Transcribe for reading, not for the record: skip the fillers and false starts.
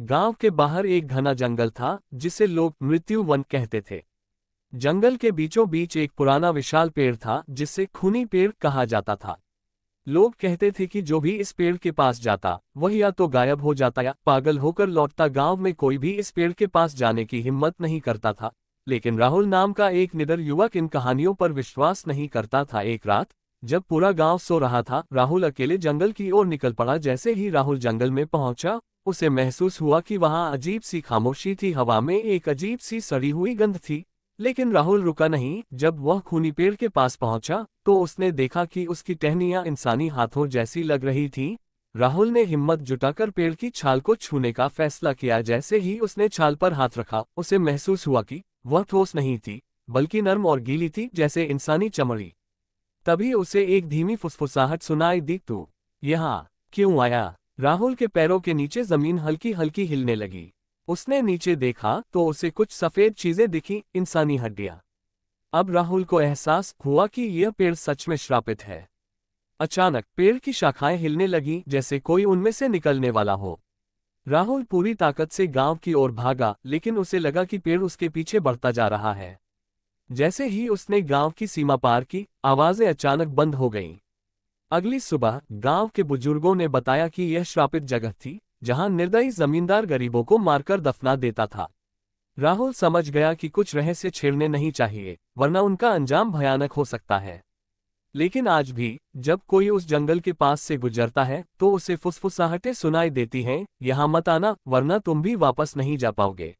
गांव के बाहर एक घना जंगल था जिसे लोग मृत्यु वन कहते थे। जंगल के बीचों बीच एक पुराना विशाल पेड़ था जिसे खूनी पेड़ कहा जाता था। लोग कहते थे कि जो भी इस पेड़ के पास जाता वह या तो गायब हो जाता या पागल होकर लौटता। गांव में कोई भी इस पेड़ के पास जाने की हिम्मत नहीं करता था, लेकिन राहुल नाम का एक निडर युवक इन कहानियों पर विश्वास नहीं करता था। एक रात जब पूरा गांव सो रहा था, राहुल अकेले जंगल की ओर निकल पड़ा। जैसे ही राहुल जंगल में पहुंचा, उसे महसूस हुआ कि वहां अजीब सी खामोशी थी। हवा में एक अजीब सी सड़ी हुई गंध थी, लेकिन राहुल रुका नहीं। जब वह खूनी पेड़ के पास पहुंचा तो उसने देखा कि उसकी टहनियां इंसानी हाथों जैसी लग रही थीं। राहुल ने हिम्मत जुटाकर पेड़ की छाल को छूने का फैसला किया। जैसे ही उसने छाल पर हाथ रखा, उसे महसूस हुआ कि वह ठोस नहीं थी, बल्कि नर्म और गीली थी, जैसे इंसानी चमड़ी। तभी उसे एक धीमी फुसफुसाहट सुनाई दी, तू यहाँ क्यों आया? राहुल के पैरों के नीचे जमीन हल्की हल्की हिलने लगी। उसने नीचे देखा तो उसे कुछ सफेद चीजें दिखी, इंसानी हड्डियां। अब राहुल को एहसास हुआ कि यह पेड़ सच में श्रापित है। अचानक पेड़ की शाखाएं हिलने लगीं, जैसे कोई उनमें से निकलने वाला हो। राहुल पूरी ताकत से गांव की ओर भागा, लेकिन उसे लगा कि पेड़ उसके पीछे बढ़ता जा रहा है। जैसे ही उसने गांव की सीमा पार की, आवाजें अचानक बंद हो गईं। अगली सुबह गांव के बुजुर्गों ने बताया कि यह श्रापित जगह थी जहां निर्दयी जमींदार गरीबों को मारकर दफना देता था। राहुल समझ गया कि कुछ रहस्य छेड़ने नहीं चाहिए, वरना उनका अंजाम भयानक हो सकता है। लेकिन आज भी जब कोई उस जंगल के पास से गुजरता है तो उसे फुसफुसाहटें सुनाई देती हैं, यहां मत आना वरना तुम भी वापस नहीं जा पाओगे।